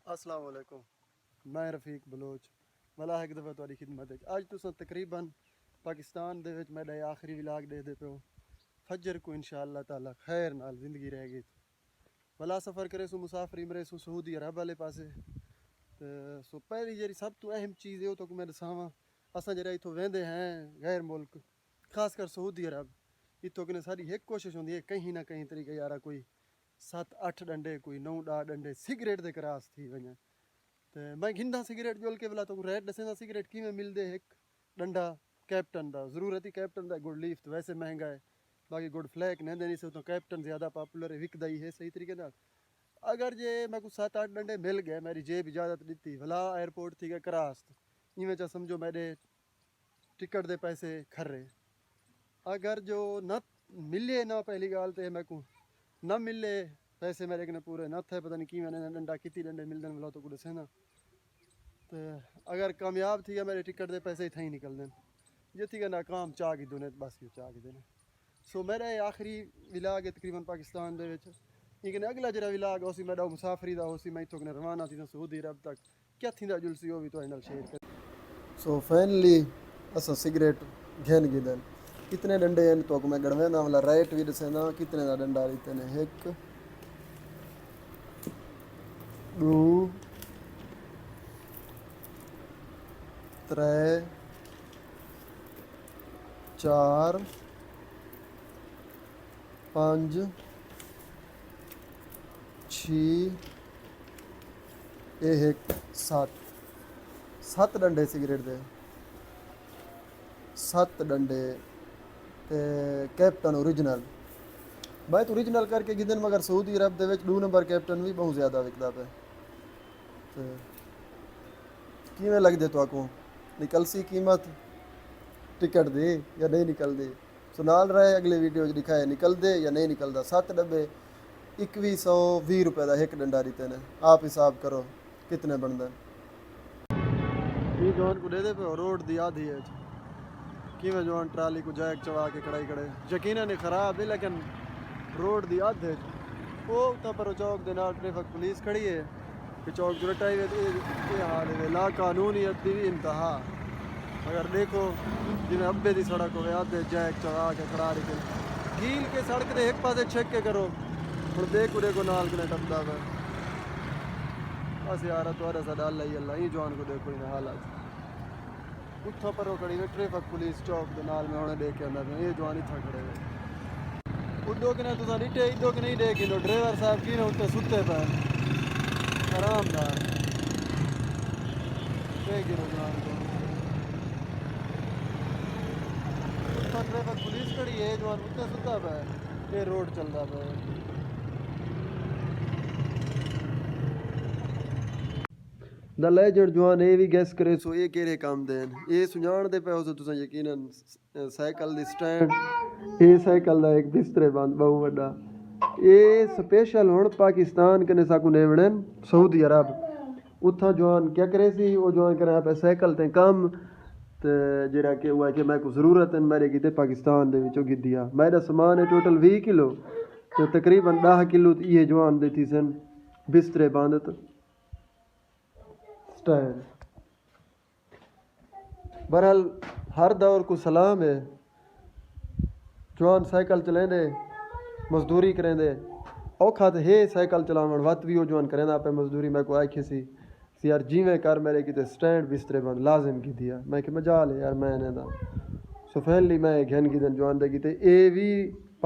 अस्सलाम वालेकुम। मैं रफीक बलोच मला एक दफ़ा तुहाडी खिदमत अज तुसां तकरीबन पाकिस्तान दे विच मेरा आखिरी विलाग दे पे हो फजर को इंशाअल्लाह ताला खैर नाल जिंदगी रह गई भला सफ़र करे सो मुसाफरी मरे सो सऊदी अरब वाले पासे तो सो पहली जी सब तो अहम चीज़ है तो मैं दसावां असां जरा इतों वेंदे हैं गैर मुल्क खासकर सऊदी अरब इतों कने सारी एक कोशिश होंदी है कहीं ना कहीं तरीके यारा कोई 7-8 डंडे कोई 9-10 डंडे सिगरेट दे करास थी वञे तो मैं घिंदा सिगरेट जोल के बोला तो रेट दसेंदा सिगरेट किमें मिलदे एक डंडा कैप्टन दा जरूरत ही कैप्टन दा गुड लीफ तो वैसे महंगा है बाकी गुड फ्लैग नहीं देनी से तो कैप्टन ज़्यादा पॉपुलर है विकदा ही है सही तरीके नाल अगर जे मैं को 7-8 डंडे मिल गए मेरी जेब इजाज़त दी भला एयरपोर्ट थी गया करास इवें चा समझो मेरे टिकट दे पैसे खर्रे अगर जो न मिले ना पहली गाल तो मैं को न मिले पैसे मेरे कने पूरे न थे पता नहीं कि मैंने डंडा कितनी डंडे मिलते बोला तो कुछ ना तो अगर कामयाब थी मेरे टिकट दे पैसे इतना ही निकल दें जे थी नाकाम चाह की दुने बस यू चाह की देने सो मेरा ये आखिरी विलाग है तकरीबन पाकिस्तान दे विच लेकिन अगला जरा विलाग उसी मेरा मुसाफरी दा उसी मैं इतों कने रवाना थी सऊदी अरब तक क्या थी जुलसी वो भी तो नाल शेयर कर सो फाइनली असां सिगरेट घेन गिदन कितने डंडे हैं तो मैं गणवेंदा वाला रेट भी दसेंदा कितने का डंडा रीते ने एक दो त्रै चार पाँच छी एक सत्त डंडे सिगरेट दे 7 डंडे ते कैप्टन ओरिजिनल मैं तो ओरिजिनल करके गिदन मगर सऊदी अरब दे विच 2 नंबर कैप्टन भी बहुत ज़्यादा विकदा पे ते किवें लगदे तुहाको निकल सी कीमत टिकट दी या नहीं निकल दी सो नाल रहे अगले वीडियो दिखाए निकल दे या नहीं निकलदा 7 डब्बे 2120 रुपए का एक डंडा रीते ने आप हिसाब करो कितने बनते जवान को दे दे पे रोड दी आधी है कि मैं जवान ट्राली को जैक चवा के कड़ाई करे यकीनन ही खराब है लेकिन रोड दी आधे वो उतना पर चौक दे नाल ट्रैफिक पुलिस खड़ी है कि चौक जुलटाई वे ये हाल है ला कानूनियत दी भी इंतहा अगर देखो जिन्हें अब्बे दी सड़क हो आधे जैक चवा के खड़ा रही कील के सड़क दे एक पासे छेक के करो और देखो नाल कने टपदा वे बस यार तो साडा अल्लाह ही अल्लाह ही जवान को देखो इन हालात उठो पर खड़ी हुई ट्रैफिक पुलिस चौक के नाल में उन्हें देख के अंदर ये जवान इतना खड़े हुए उदो के ना तुसा नीटे इदो के नहीं देखी लो ड्राइवर साहब की ना उत्ते सुते पे आरामदार देखी लो जवान को उत्ता ट्रैफिक पुलिस खड़ी है जवान उत्ते सुता पे ये रोड चलता पे द लेजेंड जवान ये भी गैस करे सो ये केरे काम देन ये सुझाण दे पे हो तुसा यकीनन साइकिल दी स्टैंड ये साइकिल दा एक बिस्तरे बंद बहु वड्डा ये स्पेशल हुण पाकिस्तान कने साकू नेवणन सऊदी अरब उथा जवान क्या करे सी वो जवान करे पे साइकिल ते काम ते जेड़ा कि हुआ कि मैं को जरूरत है मेरे किते पाकिस्तान दे विचों गिद्दिया मेरा सामान है टोटल 20 किलो तो तकरीबन 10 किलो ये जवान देती सन बिस्तरे बंद स्टैंड बहरहाल हर दौर को सलाम है जवान साइकिल चलेंदे मजदूरी करेंदे औखा तो है साइकिल चलावन वत भी वो जवान करेंदा पे मजदूरी मैं को आखी सी यार जिवें कर मेरे किते स्टैंड बिस्तरे बंद लाजिम की दिया मैं कि मजाल है यार मैं दा सो फाइनली मैं घेन गिदन जवान दे किते ए भी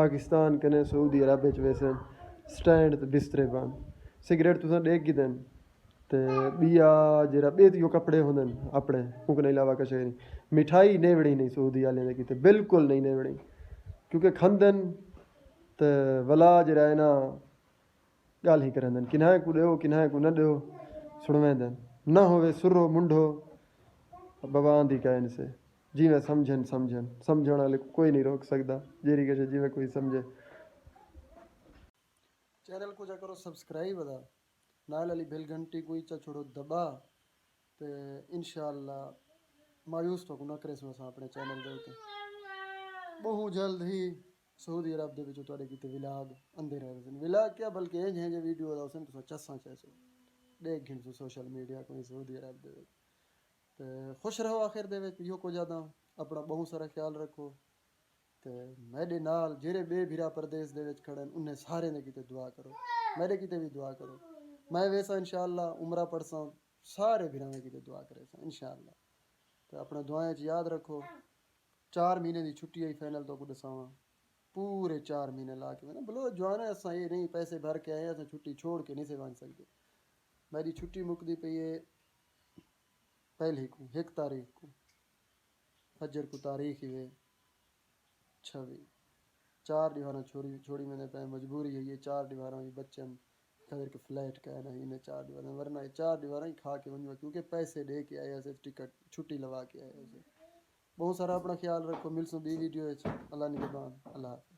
पाकिस्तान कने सऊदी अरब विच वैसे स्टैंड ते बिस्तरे बंद सिगरेट तुसां देख गिदन ते बिया जरा बेदियो कपड़े होंदे अपने उनके अलावा कुछ नहीं मिठाई नेवड़ी नहीं सऊदी वाले ने किते बिल्कुल नहीं नेवड़ी क्योंकि खंदन तो वला जरा है ना गाल ही करंदन किन्हाए को दो किन्हाए को न दो सुनवेंदन ना होवे सुरो मुंडो बाबा आंधी का इनसे जिवें समझन समझण वाले कोई नहीं रोक सकता जेरी के जिवें कोई समझे चैनल को जा करो सब्सक्राइब अदा नाल वाली बेल घंटी को इच्चा छोड़ो दबा तो इंशाअल्लाह मायूस तो ना करे सो अपने चैनल दे उते बहुत जल्द ही सऊदी अरब दे विच तुहाडे कीते विलाग आंदे रहे विलाग क्या बल्कि इंज वीडियो दा उसन तो चस्सा चैसो देख घिन सोशल मीडिया को सऊदी अरब दे विच ते खुश रहो आखिर दे विच इहो को ज़्यादा अपना बहुत सारा ख्याल रखो ते मेरे नाल जेरे बे भिरा परदेस दे विच खड़न उन्हें सारे ने किते दुआ करो मेरे किते भी दुआ करो मैं वैसा इंशाअल्लाह उम्रा पढ़सा सारे भिरा में किते दुआ करे इंशाअल्लाह तो अपना दुआएं च याद रखो 4 महीने की छुट्टी आई फाइनल तो को दसावा पूरे 4 महीने ला के ना बोलो जवान है असा ये नहीं पैसे भर के आए अस छुट्टी छोड़ के नहीं से बन सकते मेरी छुट्टी मुकदी पई है पहले को 1 तारीख को फजर को तारीख ही वे 26 4 दीवारा छोड़ी छोड़ी मैंने पे मजबूरी है ये 4 दीवारा ही बच्चन कदर के फ्लैट का है ना इन्हें 4 दीवारा वरना ये 4 दीवारा ही खा के वंजवा क्योंकि पैसे दे के आए ऐसे टिकट छुट्टी लगा के आए ऐसे बहुत सारा अपना ख्याल रखो मिलसूँ बी वीडियो अल्लाह निगहबान अल्लाह हाफिज़।